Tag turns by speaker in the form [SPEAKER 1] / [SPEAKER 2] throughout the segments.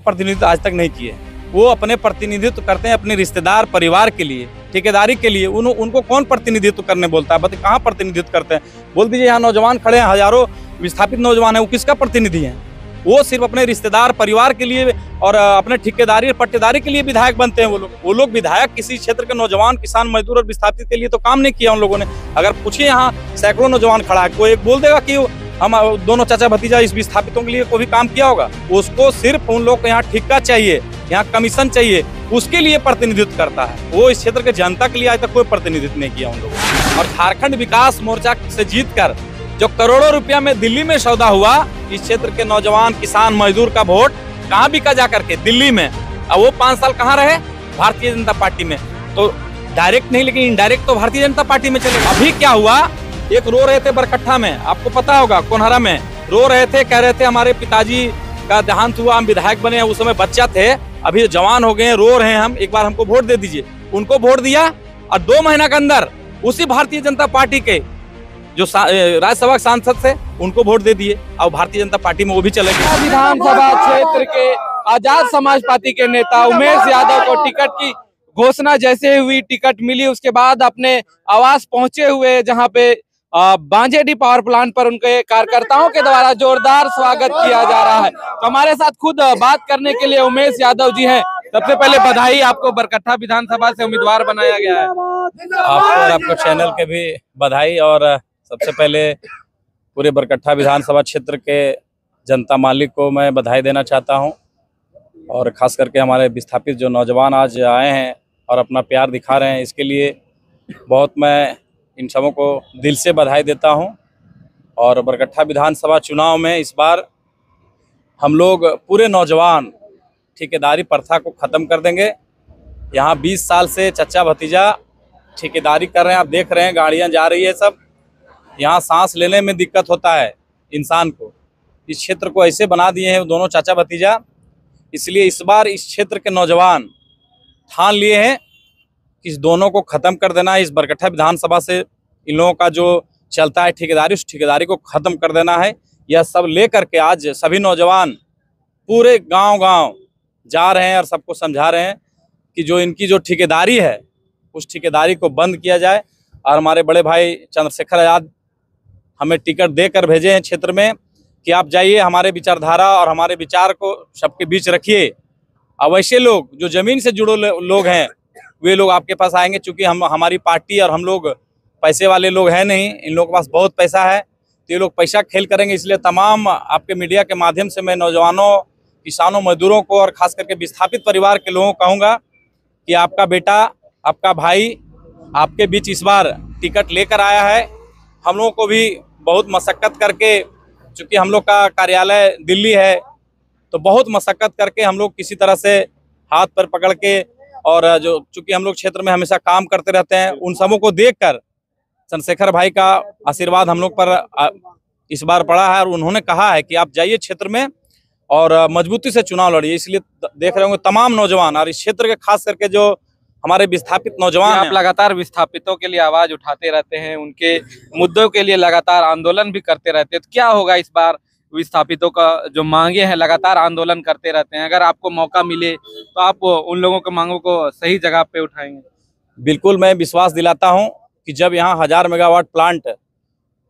[SPEAKER 1] प्रतिनिधित्व आज तक नहीं किए। वो अपने प्रतिनिधित्व करते हैं अपने रिश्तेदार परिवार के लिए, ठेकेदारी के लिए। उनको कौन प्रतिनिधित्व करने बोलता है? बताइए कहाँ प्रतिनिधित्व करते हैं? बोल दीजिए यहाँ नौजवान खड़े हैं, हजारों विस्थापित नौजवान हैं, वो किसका प्रतिनिधि हैं? वो सिर्फ अपने रिश्तेदार परिवार के लिए और अपने ठेकेदारी पट्टेदारी के लिए विधायक बनते हैं। वो लोग विधायक किसी क्षेत्र के नौजवान, किसान, मजदूर और विस्थापित के लिए तो काम नहीं किया उन लोगों ने। अगर पूछिए यहाँ सैकड़ों नौजवान खड़ा है, कोई एक बोल देगा कि हम दोनों चाचा भतीजा इस विस्थापितों के लिए कोई भी काम किया होगा? उसको सिर्फ उन लोग को यहाँ ठेका चाहिए, यहाँ कमीशन चाहिए, उसके लिए प्रतिनिधित्व करता है। वो इस क्षेत्र के जनता के लिए आज तक कोई प्रतिनिधित्व नहीं किया उन लोगों ने। और झारखंड विकास मोर्चा से जीतकर जो करोड़ों रुपया में दिल्ली में सौदा हुआ, इस क्षेत्र के नौजवान, किसान, मजदूर का वोट कहाँ बिका जा करके? दिल्ली में। अब वो 5 साल कहाँ रहे? भारतीय जनता पार्टी में। तो डायरेक्ट नहीं लेकिन इनडायरेक्ट तो भारतीय जनता पार्टी में चले। अभी क्या हुआ, एक रो रहे थे बरकट्ठा में, आपको पता होगा, कोनहरा में रो रहे थे, कह रहे थे हमारे पिताजी का देहांत हुआ, हम विधायक बने, उस समय बच्चा थे, अभी जवान हो गए, रो रहे हैं हम, एक बार हमको वोट दे दीजिए। उनको वोट दिया और 2 महीना के अंदर उसी भारतीय जनता पार्टी के जो राज्यसभा सांसद थे उनको वोट दे दिए और भारतीय जनता पार्टी में वो भी चले गए।
[SPEAKER 2] विधानसभा क्षेत्र के आजाद समाज पार्टी के नेता उमेश यादव को टिकट की घोषणा जैसे हुई, टिकट मिली, उसके बाद अपने आवास पहुंचे हुए जहां पे बांजेडी पावर प्लांट पर उनके कार्यकर्ताओं के द्वारा जोरदार स्वागत किया जा रहा है। तो हमारे साथ खुद बात करने के लिए उमेश यादव जी हैं। सबसे पहले बधाई, आपको बरकट्ठा विधानसभा से उम्मीदवार बनाया गया है।
[SPEAKER 1] आपको और आपको चैनल के भी बधाई। और सबसे पहले पूरे बरकट्ठा विधानसभा क्षेत्र के जनता मालिक को मैं बधाई देना चाहता हूं, और खास करके हमारे विस्थापित जो नौजवान आज आए हैं और अपना प्यार दिखा रहे हैं, इसके लिए बहुत मैं इन सबों को दिल से बधाई देता हूं। और बरकट्ठा विधानसभा चुनाव में इस बार हम लोग पूरे नौजवान ठेकेदारी प्रथा को ख़त्म कर देंगे। यहाँ 20 साल से चचा भतीजा ठेकेदारी कर रहे हैं, आप देख रहे हैं गाड़ियाँ जा रही है सब। यहाँ सांस लेने में दिक्कत होता है इंसान को। इस क्षेत्र को ऐसे बना दिए हैं दोनों चाचा भतीजा, इसलिए इस बार इस क्षेत्र के नौजवान ठान लिए हैं कि इस दोनों को ख़त्म कर देना है। इस बरकट्ठा विधानसभा से इन लोगों का जो चलता है ठेकेदारी, उस ठेकेदारी को ख़त्म कर देना है। यह सब लेकर के आज सभी नौजवान पूरे गांव-गांव जा रहे हैं और सबको समझा रहे हैं कि जो इनकी जो ठेकेदारी है उस ठेकेदारी को बंद किया जाए। और हमारे बड़े भाई चंद्रशेखर आजाद हमें टिकट देकर भेजे हैं क्षेत्र में कि आप जाइए, हमारे विचारधारा और हमारे विचार को सबके बीच रखिए। अब ऐसे लोग जो ज़मीन से जुड़े लोग हैं वे लोग आपके पास आएंगे। चूँकि हमारी पार्टी और हम लोग पैसे वाले लोग हैं नहीं, इन लोगों के पास बहुत पैसा है, तो ये लोग पैसा खेल करेंगे। इसलिए तमाम आपके मीडिया के माध्यम से मैं नौजवानों, किसानों, मजदूरों को और ख़ास करके विस्थापित परिवार के लोगों को कहूँगा कि आपका बेटा, आपका भाई आपके बीच इस बार टिकट लेकर आया है। हम लोगों को भी बहुत मशक्क़त करके, चूँकि हम लोग का कार्यालय दिल्ली है, तो बहुत मशक्क़त करके हम लोग किसी तरह से हाथ पर पकड़ के, और जो चूँकि हम लोग क्षेत्र में हमेशा काम करते रहते हैं, उन सबों को देखकर चंद्रशेखर भाई का आशीर्वाद हम लोग पर इस बार पड़ा है। और उन्होंने कहा है कि आप जाइए क्षेत्र में और मजबूती से चुनाव लड़िए। इसलिए देख रहे होंगे तमाम नौजवान और इस क्षेत्र के खास करके जो हमारे विस्थापित नौजवान,
[SPEAKER 2] आप लगातार विस्थापितों के लिए आवाज उठाते रहते हैं, उनके मुद्दों के लिए लगातार आंदोलन भी करते रहते हैं, तो क्या होगा इस बार? विस्थापितों का जो मांगे हैं लगातार आंदोलन करते रहते हैं, अगर आपको मौका मिले तो आप उन लोगों के मांगों को सही जगह पे उठाएंगे?
[SPEAKER 1] बिल्कुल, मैं विश्वास दिलाता हूं कि जब यहाँ 1000 मेगावाट प्लांट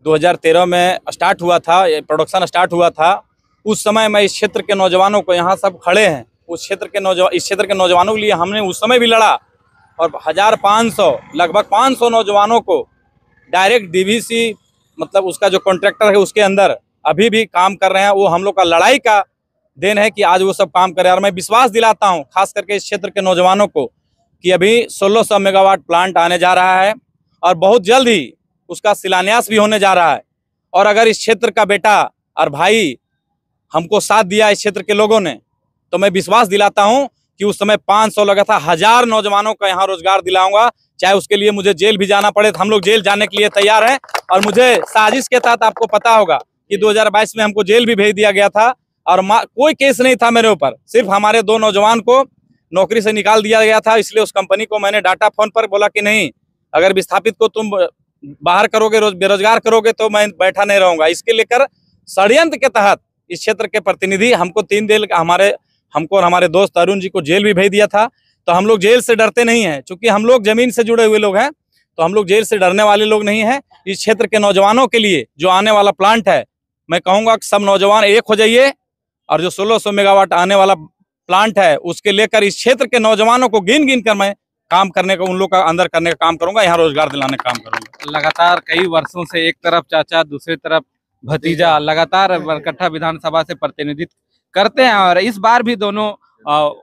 [SPEAKER 1] 2013 में स्टार्ट हुआ था, प्रोडक्शन स्टार्ट हुआ था, उस समय मैं इस क्षेत्र के नौजवानों को, यहाँ सब खड़े हैं, इस क्षेत्र के नौजवानों के लिए हमने उस समय भी लड़ा और 1500 लगभग 500 नौजवानों को डायरेक्ट डीवीसी, मतलब उसका जो कॉन्ट्रैक्टर है उसके अंदर अभी भी काम कर रहे हैं। वो हम लोग का लड़ाई का देन है कि आज वो सब काम कर रहे हैं। और मैं विश्वास दिलाता हूं खास करके इस क्षेत्र के नौजवानों को कि अभी 1600 मेगावाट प्लांट आने जा रहा है और बहुत जल्द ही उसका शिलान्यास भी होने जा रहा है। और अगर इस क्षेत्र का बेटा और भाई हमको साथ दिया इस क्षेत्र के लोगों ने, तो मैं विश्वास दिलाता हूं कि उस समय 500 लगा था, 1000 नौजवानों का यहाँ रोजगार दिलाऊंगा। चाहे उसके लिए मुझे जेल भी जाना पड़े, तो हम लोग जेल जाने के लिए तैयार हैं। और मुझे साजिश के तहत आपको पता होगा कि 2022 में हमको जेल भी भेज दिया गया था और कोई केस नहीं था मेरे ऊपर, सिर्फ हमारे 2 नौजवान को नौकरी से निकाल दिया गया था। इसलिए उस कंपनी को मैंने डाटा फोन पर बोला कि नहीं, अगर विस्थापित को तुम बाहर करोगे, बेरोजगार करोगे, तो मैं बैठा नहीं रहूंगा। इसके लेकर षड्यंत्र के तहत इस क्षेत्र के प्रतिनिधि हमको 3 दिन हमारे हमको और हमारे दोस्त अरुण जी को जेल भी भेज दिया था। तो हम लोग जेल से डरते नहीं हैं, क्योंकि हम लोग जमीन से जुड़े हुए लोग हैं, तो हम लोग जेल से डरने वाले लोग नहीं हैं। इस क्षेत्र के नौजवानों के लिए जो आने वाला प्लांट है, मैं कहूँगा कि सब नौजवान एक हो जाइए, और जो 1600 मेगावाट आने वाला प्लांट है उसके लेकर इस क्षेत्र के नौजवानों को गिन गिन कर मैं काम करने का, उन लोग का अंदर करने का काम करूंगा, यहाँ रोजगार दिलाने का काम करूंगा।
[SPEAKER 2] लगातार कई वर्षों से एक तरफ चाचा, दूसरी तरफ भतीजा लगातार बरकट्ठा विधानसभा से प्रतिनिधित्व करते हैं, और इस बार भी दोनों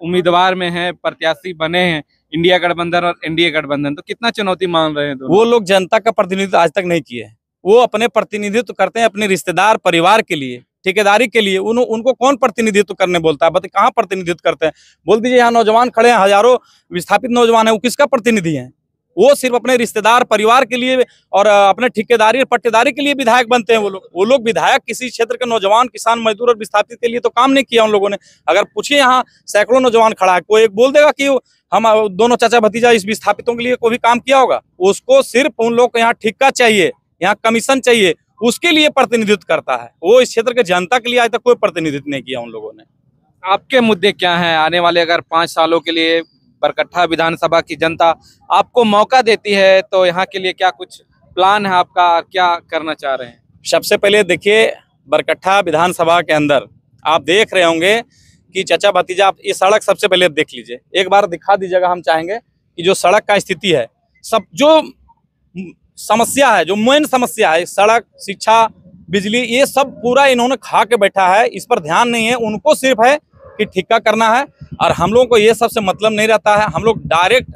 [SPEAKER 2] उम्मीदवार में हैं, प्रत्याशी बने हैं, इंडिया गठबंधन और एनडीए गठबंधन। तो कितना चुनौती मान रहे हैं दोनों?
[SPEAKER 1] वो लोग जनता का प्रतिनिधित्व आज तक नहीं किए हैं, वो अपने प्रतिनिधित्व करते हैं अपने रिश्तेदार परिवार के लिए, ठेकेदारी के लिए। उनको कौन प्रतिनिधित्व करने बोलता है? बताइए, कहाँ प्रतिनिधित्व करते हैं? बोल दीजिए, यहाँ नौजवान खड़े हैं, हजारों विस्थापित नौजवान है, वो किसका प्रतिनिधि है? वो सिर्फ अपने रिश्तेदार परिवार के लिए और अपने ठेकेदारी पट्टेदारी के लिए विधायक बनते हैं। वो लोग विधायक किसी क्षेत्र के नौजवान, किसान, मजदूर और विस्थापित के लिए तो काम नहीं किया उन लोगों ने। अगर पूछिए, यहाँ सैकड़ों नौजवान खड़ा है, कोई एक बोल देगा कि हम दोनों चाचा भतीजा इस विस्थापितों के लिए कोई भी काम किया होगा? उसको सिर्फ उन लोग को यहाँ ठेका चाहिए, यहाँ कमीशन चाहिए, उसके लिए प्रतिनिधित्व करता है। वो इस क्षेत्र के जनता के लिए आज तक कोई प्रतिनिधित्व नहीं किया उन लोगों ने।
[SPEAKER 2] आपके मुद्दे क्या हैं आने वाले, अगर 5 सालों के लिए बरकट्ठा विधानसभा की जनता आपको मौका देती है, तो यहाँ के लिए क्या कुछ प्लान है आपका, क्या करना चाह रहे हैं?
[SPEAKER 1] सबसे पहले देखिए, बरकट्ठा विधानसभा के अंदर आप देख रहे होंगे कि चाचा भतीजा, आप ये सड़क सबसे पहले देख लीजिए, एक बार दिखा दीजिएगा। हम चाहेंगे कि जो सड़क का स्थिति है, सब जो समस्या है, जो मेन समस्या है, सड़क, शिक्षा, बिजली, ये सब पूरा इन्होंने खा के बैठा है। इस पर ध्यान नहीं है, उनको सिर्फ है कि ठेका करना है, और हम लोगों को ये सबसे मतलब नहीं रहता है। हम लोग डायरेक्ट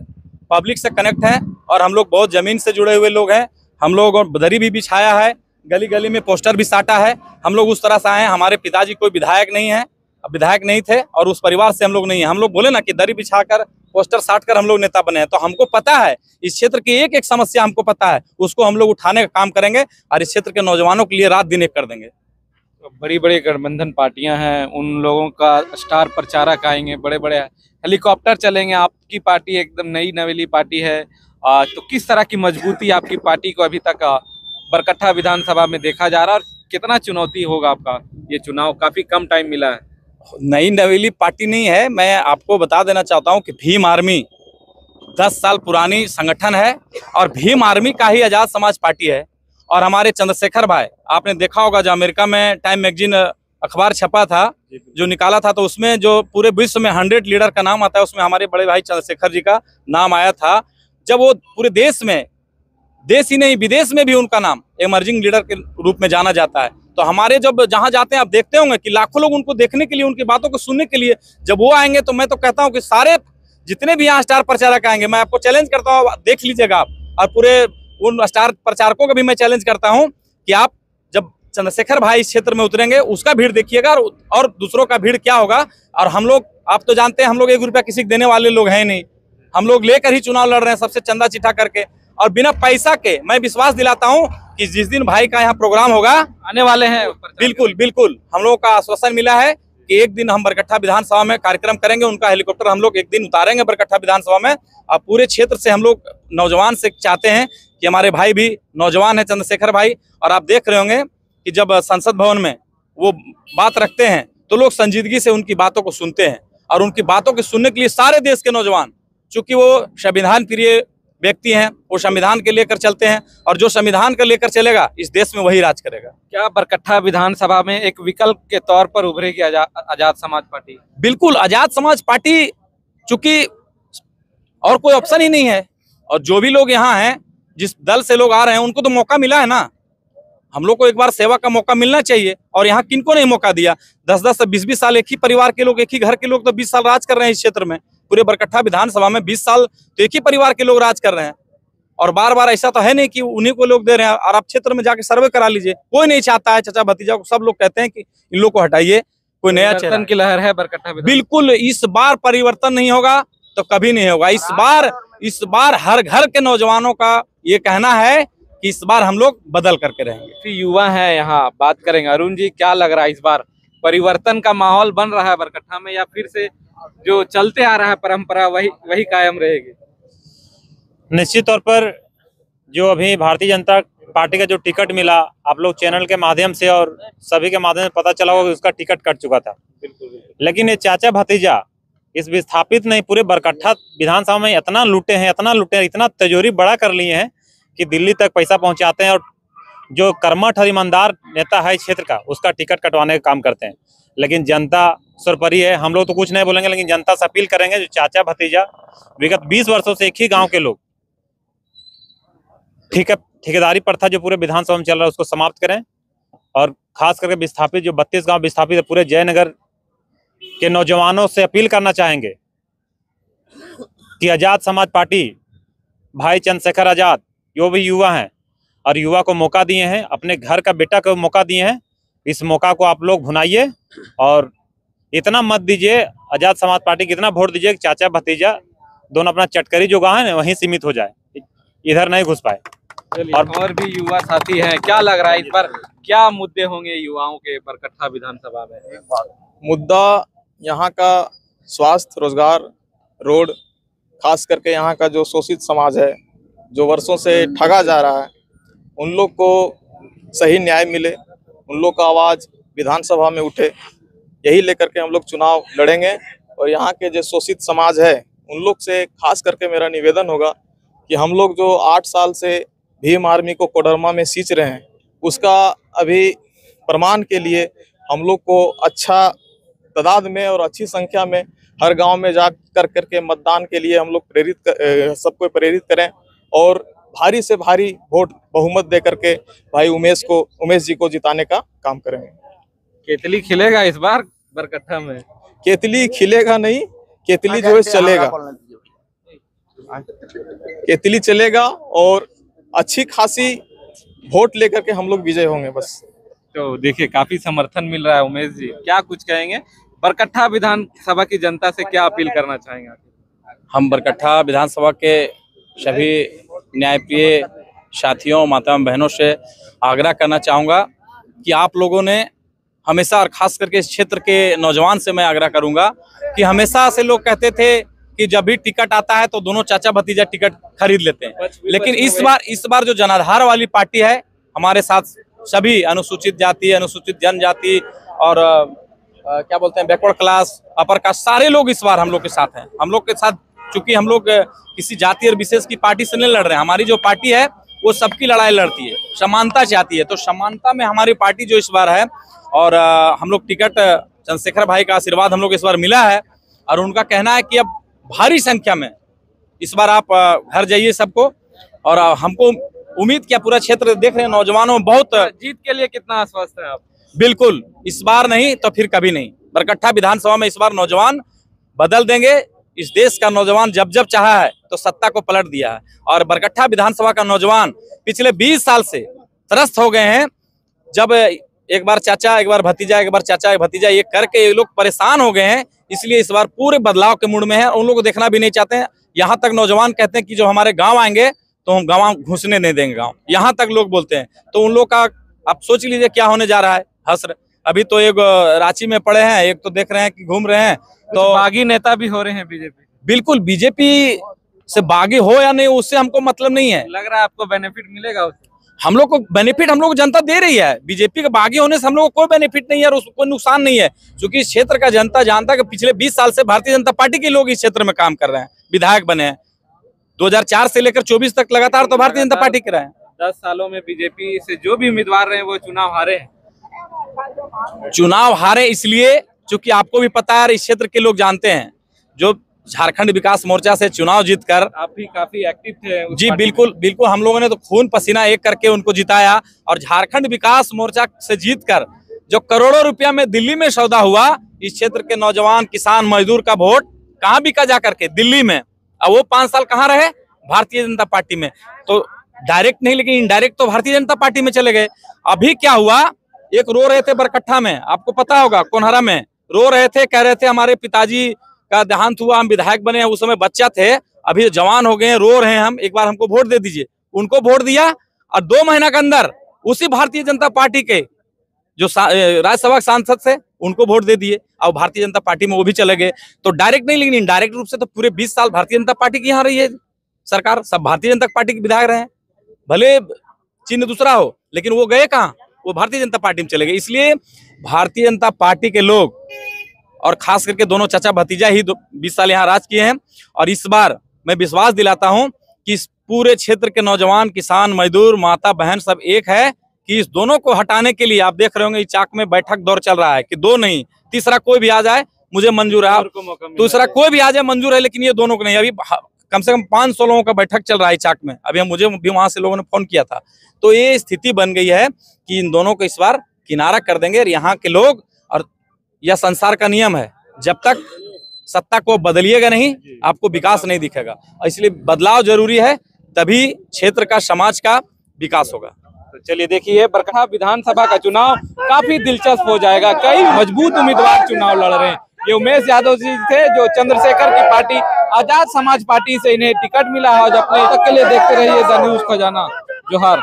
[SPEAKER 1] पब्लिक से कनेक्ट हैं, और हम लोग बहुत जमीन से जुड़े हुए लोग हैं। हम लोग दरी भी बिछाया है, गली गली में पोस्टर भी साटा है। हम लोग उस तरह से आए हैं। हमारे पिताजी कोई विधायक नहीं है, विधायक नहीं थे, और उस परिवार से हम लोग नहीं है। हम लोग बोले ना कि दरी बिछाकर, पोस्टर साट कर हम लोग नेता बने हैं। तो हमको पता है, इस क्षेत्र की एक एक समस्या हमको पता है, उसको हम लोग उठाने का काम करेंगे, और इस क्षेत्र के नौजवानों के लिए रात दिन एक कर देंगे।
[SPEAKER 2] बड़ी बड़ी गठबंधन पार्टियां हैं, उन लोगों का स्टार प्रचारक आएंगे, बड़े बड़े हेलीकॉप्टर चलेंगे। आपकी पार्टी एकदम नई नवेली पार्टी है, तो किस तरह की मजबूती आपकी पार्टी को अभी तक बरकट्ठा विधानसभा में देखा जा रहा है, और कितना चुनौती होगा आपका ये चुनाव? काफी कम टाइम मिला है।
[SPEAKER 1] नई नवेली पार्टी नहीं है। मैं आपको बता देना चाहता हूं कि भीम आर्मी 10 साल पुरानी संगठन है, और भीम आर्मी का ही आजाद समाज पार्टी है। और हमारे चंद्रशेखर भाई, आपने देखा होगा, जो अमेरिका में टाइम मैगजीन अखबार छपा था, जो निकाला था, तो उसमें जो पूरे विश्व में 100 लीडर का नाम आता है, उसमें हमारे बड़े भाई चंद्रशेखर जी का नाम आया था। जब वो पूरे देश में, देश ही नहीं विदेश में भी उनका नाम इमर्जिंग लीडर के रूप में जाना जाता है। तो हमारे जब जहां जाते हैं, आप देखते होंगे कि लाखों लोग उनको देखने के लिए, उनकी बातों को सुनने के लिए जब वो आएंगे, तो मैं तो कहता हूं कि सारे जितने भी यहाँ स्टार प्रचारक आएंगे, मैं आपको चैलेंज करता हूँ, देख लीजिएगा आप। और पूरे उन स्टार प्रचारकों को भी मैं चैलेंज करता हूँ कि आप जब चंद्रशेखर भाई इस क्षेत्र में उतरेंगे, उसका भीड़ देखिएगा, और दूसरों का भीड़ क्या होगा। और हम लोग, आप तो जानते हैं, हम लोग 1 रुपया किसी को देने वाले लोग हैं नहीं। हम लोग लेकर ही चुनाव लड़ रहे हैं, सबसे चंदा चिट्ठा करके, और बिना पैसा के। मैं विश्वास दिलाता हूं कि जिस दिन भाई का यहाँ प्रोग्राम होगा,
[SPEAKER 2] आने वाले हैं,
[SPEAKER 1] बिल्कुल बिल्कुल हम लोगों का आश्वासन मिला है कि एक दिन हम बरकट्ठा विधानसभा में कार्यक्रम करेंगे। उनका हेलीकॉप्टर हम लोग एक दिन उतारेंगे बरकट्ठा विधानसभा में। और पूरे क्षेत्र से हम लोग नौजवान से चाहते हैं कि हमारे भाई भी नौजवान है, चंद्रशेखर भाई, और आप देख रहे होंगे कि जब संसद भवन में वो बात रखते हैं, तो लोग संजीदगी से उनकी बातों को सुनते हैं। और उनकी बातों को सुनने के लिए सारे देश के नौजवान, चूंकि वो संविधान प्रिय व्यक्ति हैं, वो संविधान के लेकर चलते हैं, और जो संविधान का लेकर चलेगा, इस देश में वही राज करेगा।
[SPEAKER 2] क्या बरकट्ठा विधानसभा में एक विकल्प के तौर पर उभरेगी आजाद समाज पार्टी?
[SPEAKER 1] बिल्कुल, आजाद समाज पार्टी, चूंकि और कोई ऑप्शन ही नहीं है। और जो भी लोग यहाँ हैं, जिस दल से लोग आ रहे हैं, उनको तो मौका मिला है ना। हम लोग को एक बार सेवा का मौका मिलना चाहिए, और यहाँ किनको नहीं मौका दिया? 10-10 से 20-20 साल एक ही परिवार के लोग, एक ही घर के लोग तो 20 साल राज कर रहे हैं इस क्षेत्र में। पूरे बरकट्ठा विधानसभा में 20 साल तो एक ही परिवार के लोग राज कर रहे हैं। और बार बार ऐसा तो है नहीं कि उन्हीं को लोग दे रहे हैं। और आप क्षेत्र में जाके सर्वे करा लीजिए, कोई नहीं चाहता है चाचा भतीजा को। सब लोग कहते हैं कि इन लोग को हटाइए, कोई नया चेहरा
[SPEAKER 2] की लहर है बरकट्ठा।
[SPEAKER 1] बिल्कुल, इस बार परिवर्तन नहीं होगा तो कभी नहीं होगा। इस बार हर घर के नौजवानों का ये कहना है कि इस बार हम लोग बदल करके रहेंगे।
[SPEAKER 2] युवा है यहाँ, बात करेंगे। अरुण जी, क्या लग रहा है, इस बार परिवर्तन का माहौल बन रहा है बरकट्ठा में, या फिर से जो चलते आ रहा है परंपरा वही कायम रहेगी?
[SPEAKER 3] निश्चित तौर पर जो अभी भारतीय जनता पार्टी का जो टिकट मिला, आप लोग चैनल के माध्यम से और सभी के माध्यम से पता चला होगा कि उसका टिकट कट चुका था। लेकिन ये चाचा भतीजा इस विस्थापित नहीं, पूरे बरकट्ठा विधानसभा में इतना लूटे हैं, इतना तिजोरी बड़ा कर लिए हैं कि दिल्ली तक पैसा पहुंचाते हैं और जो कर्मठ और ईमानदार नेता है क्षेत्र का, उसका टिकट कटवाने का काम करते हैं। लेकिन जनता सरपरी है, हम लोग तो कुछ नहीं बोलेंगे, लेकिन जनता से अपील करेंगे, जो चाचा भतीजा विगत 20 वर्षों से एक ही गांव के लोग ठेकेदारी प्रथा जो पूरे विधानसभा में चल रहा है उसको समाप्त करें। और खास करके विस्थापित जो 32 गांव विस्थापित है, पूरे जयनगर के नौजवानों से अपील करना चाहेंगे कि आजाद समाज पार्टी, भाई चंद्रशेखर आजाद जो भी युवा हैं और युवा को मौका दिए हैं, अपने घर का बेटा को मौका दिए हैं, इस मौका को आप लोग भुनाइए और इतना मत दीजिए आजाद समाज पार्टी को, इतना वोट दीजिए कि चाचा भतीजा दोनों अपना चटकरी जो गाँव है वहीं सीमित हो जाए, इधर नहीं घुस पाए।
[SPEAKER 2] और भी युवा साथी हैं, क्या लग रहा है इस पर क्या मुद्दे होंगे युवाओं के बरकट्ठा विधानसभा में?
[SPEAKER 4] मुद्दा यहाँ का स्वास्थ्य, रोजगार, रोड, खास करके यहाँ का जो शोषित समाज है, जो वर्षों से ठगा जा रहा है, उन लोग को सही न्याय मिले, उन लोग का आवाज़ विधानसभा में उठे, यही लेकर के हम लोग चुनाव लड़ेंगे। और यहाँ के जो शोषित समाज है उन लोग से खास करके मेरा निवेदन होगा कि हम लोग जो 8 साल से भीम आर्मी को कोडरमा में सींच रहे हैं, उसका अभी प्रमाण के लिए हम लोग को अच्छा तादाद में और अच्छी संख्या में हर गांव में जा करके मतदान के लिए हम लोग सबको प्रेरित करें और भारी से भारी वोट बहुमत दे करके भाई उमेश जी को जिताने का काम करेंगे।
[SPEAKER 2] केतली खिलेगा इस बार बरकट्ठा में?
[SPEAKER 4] केतली खिलेगा नहीं, केतली जो है चलेगा, केतली चलेगा और अच्छी खासी वोट लेकर के हम लोग विजय होंगे बस।
[SPEAKER 2] तो देखिए काफी समर्थन मिल रहा है। उमेश जी क्या कुछ कहेंगे, बरकट्ठा विधानसभा की जनता से क्या अपील करना चाहेंगे?
[SPEAKER 1] हम बरकट्ठा विधानसभा के सभी न्यायप्रिय साथियों, माताओं बहनों से आग्रह करना चाहूँगा कि आप लोगों ने हमेशा, और खास करके इस क्षेत्र के नौजवान से मैं आग्रह करूँगा कि हमेशा से लोग कहते थे कि जब भी टिकट आता है तो दोनों चाचा भतीजा टिकट खरीद लेते हैं, लेकिन इस बार जो जनाधार वाली पार्टी है, हमारे साथ सभी अनुसूचित जाति, अनुसूचित जनजाति और क्या बोलते हैं बैकवर्ड क्लास, अपर कास्ट, सारे लोग इस बार हम लोग के साथ हैं। हम लोग के साथ, चूंकि हम लोग किसी जाति और विशेष की पार्टी से नहीं लड़ रहे हैं, हमारी जो पार्टी है वो सबकी लड़ाई लड़ती है, समानता चाहती है। तो समानता में हमारी पार्टी जो इस बार है, और हम लोग टिकट चंद्रशेखर भाई का आशीर्वाद हम लोग इस बार मिला है और उनका कहना है कि अब भारी संख्या में इस बार आप घर जाइए सबको। और हमको उम्मीद क्या, पूरा क्षेत्र देख रहे हैं नौजवानों में बहुत
[SPEAKER 2] जीत के लिए कितना आश्वस्त है आप?
[SPEAKER 1] बिल्कुल, इस बार नहीं तो फिर कभी नहीं। बरकट्ठा विधानसभा में इस बार नौजवान बदल देंगे। इस देश का नौजवान जब जब चाहा है तो सत्ता को पलट दिया है, और बरकट्ठा विधानसभा का नौजवान पिछले 20 साल से त्रस्त हो गए हैं। जब एक बार चाचा, एक बार भतीजा, एक बार चाचा, एक भतीजा, ये करके ये लोग परेशान हो गए हैं, इसलिए इस बार पूरे बदलाव के मूड में है। उन लोग को देखना भी नहीं चाहते हैं। यहाँ तक नौजवान कहते हैं कि जो हमारे गांव आएंगे तो हम गांव घुसने नहीं देंगे गांव, यहाँ तक लोग बोलते हैं। तो उन लोग का आप सोच लीजिए क्या होने जा रहा है। हसर अभी तो एक रांची में पड़े हैं, एक तो देख रहे हैं कि घूम रहे हैं, तो
[SPEAKER 2] बागी नेता भी हो रहे हैं बीजेपी।
[SPEAKER 1] बिल्कुल, बीजेपी से बागी हो या नहीं उससे हमको मतलब नहीं है।
[SPEAKER 2] लग रहा है आपको बेनिफिट मिलेगा उससे?
[SPEAKER 1] हम लोग को बेनिफिट हम लोग जनता दे रही है। बीजेपी के बागी होने से हम लोग को कोई बेनिफिट नहीं है और उसको कोई नुकसान नहीं है, क्योंकि इस क्षेत्र का जनता जानता है कि पिछले 20 साल से भारतीय जनता पार्टी के लोग इस क्षेत्र में काम कर रहे हैं, विधायक बने हैं। 2004 से लेकर 24 तक लगातार तो भारतीय जनता पार्टी के रहे हैं।
[SPEAKER 2] 10 सालों में बीजेपी से जो भी उम्मीदवार रहे वो चुनाव हारे हैं।
[SPEAKER 1] चुनाव हारे इसलिए क्योंकि आपको भी पता है, इस क्षेत्र के लोग जानते हैं, जो झारखंड विकास मोर्चा से चुनाव जीतकर,
[SPEAKER 2] आप भी काफी एक्टिव थे
[SPEAKER 1] जी बिल्कुल बिल्कुल, हम लोगों ने तो खून पसीना एक करके उनको जिताया। और झारखंड विकास मोर्चा से जीतकर जो करोड़ों रुपया में दिल्ली में सौदा हुआ, इस क्षेत्र के नौजवान, किसान, मजदूर का वोट कहाँ बिका जा करके? दिल्ली में। अब वो 5 साल कहाँ रहे? भारतीय जनता पार्टी में। तो डायरेक्ट नहीं लेकिन इनडायरेक्ट तो भारतीय जनता पार्टी में चले गए। अभी क्या हुआ, एक रो रहे थे बरकट्ठा में, आपको पता होगा, कोनहरा में रो रहे थे, कह रहे थे हमारे पिताजी का देहांत हुआ, हम विधायक बने हैं, उस समय बच्चा थे, अभी जवान हो गए हैं, रो रहे हैं हम, एक बार हमको वोट दे दीजिए। उनको वोट दिया और 2 महीना के अंदर उसी भारतीय जनता पार्टी के जो राज्यसभा सांसद से उनको वोट दे दिए और भारतीय जनता पार्टी में वो भी चले गए। तो डायरेक्ट नहीं लेकिन इनडायरेक्ट रूप से तो पूरे 20 साल भारतीय जनता पार्टी की यहाँ रही है सरकार, सब भारतीय जनता पार्टी के विधायक रहे हैं। भले चिन्ह दूसरा हो, लेकिन वो गए कहाँ, वो भारतीय जनता पार्टी में चले गए। इसलिए भारतीय जनता पार्टी के लोग और खास करके दोनों चाचा भतीजा ही 20 साल यहाँ राज किए हैं, और इस बार मैं विश्वास दिलाता हूं कि इस पूरे क्षेत्र के नौजवान, किसान, मजदूर, माता बहन सब एक है कि इस दोनों को हटाने के लिए आप देख रहे होंगे चाक में बैठक दौर चल रहा है कि 2 नहीं, तीसरा कोई भी आ जाए मुझे मंजूर है, दूसरा कोई भी आ जाए मंजूर है, लेकिन ये दोनों को नहीं। अभी कम से कम 500 लोगों का बैठक चल रहा है चाक में, अभी मुझे भी वहां से लोगों ने फोन किया था। तो ये स्थिति बन गई है कि इन दोनों को इस बार किनारा कर देंगे। और यहाँ के लोग, और यह संसार का नियम है, जब तक सत्ता को बदलिएगा नहीं आपको विकास नहीं दिखेगा, इसलिए बदलाव जरूरी है, तभी क्षेत्र का, समाज का विकास होगा।
[SPEAKER 2] तो चलिए देखिए, बरकट्ठा विधानसभा का चुनाव काफी दिलचस्प हो जाएगा। कई मजबूत उम्मीदवार चुनाव लड़ रहे हैं। ये उमेश यादव जी थे जो चंद्रशेखर की पार्टी आजाद समाज पार्टी से इन्हें टिकट मिला है। और अपने तक के लिए देखते रहिए द न्यूज़ खजाना। जोहार।